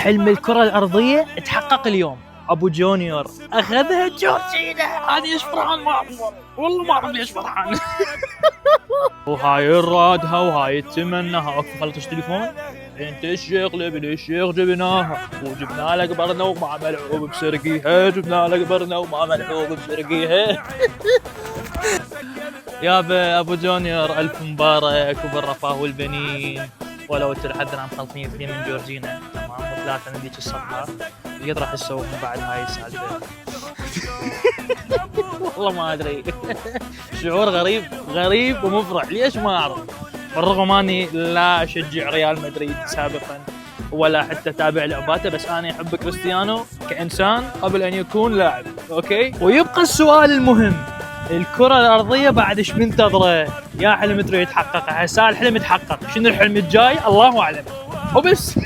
حلم الكرة الأرضية تحقق اليوم. أبو جونيور أخذها جورجينا. هذه ايش فرحان ما أعرف والله ما أعرف ليش فرحان. وهاي الرادها وهاي التمنها. أوكي خلص التليفون. انت الشيخ لبن الشيخ جبناها وجبنا لك برنا ومع ملعوب بسرقيها. جبنا لك برنا ومع ملعوب بسرقيها. يا ابو جونيور الف مبارك وبالرفاه والبنين. ولو تلحدنا مخلطين اثنين من جورجينا تمام وثلاثه من ذيك الصفحه. ايش راح تسوي من بعد هاي السالفه؟ والله ما ادري. شعور غريب ومفرح. ليش ما اعرف؟ بالرغم اني لا اشجع ريال مدريد سابقا ولا حتى اتابع لعباته، بس انا احب كريستيانو كانسان قبل ان يكون لاعب. اوكي. ويبقى السؤال المهم، الكرة الأرضية بعد ايش منتظره؟ يا حلم تريد تحققه؟ هسه الحلم تحقق، شنو الحلم الجاي؟ الله أعلم. وبس.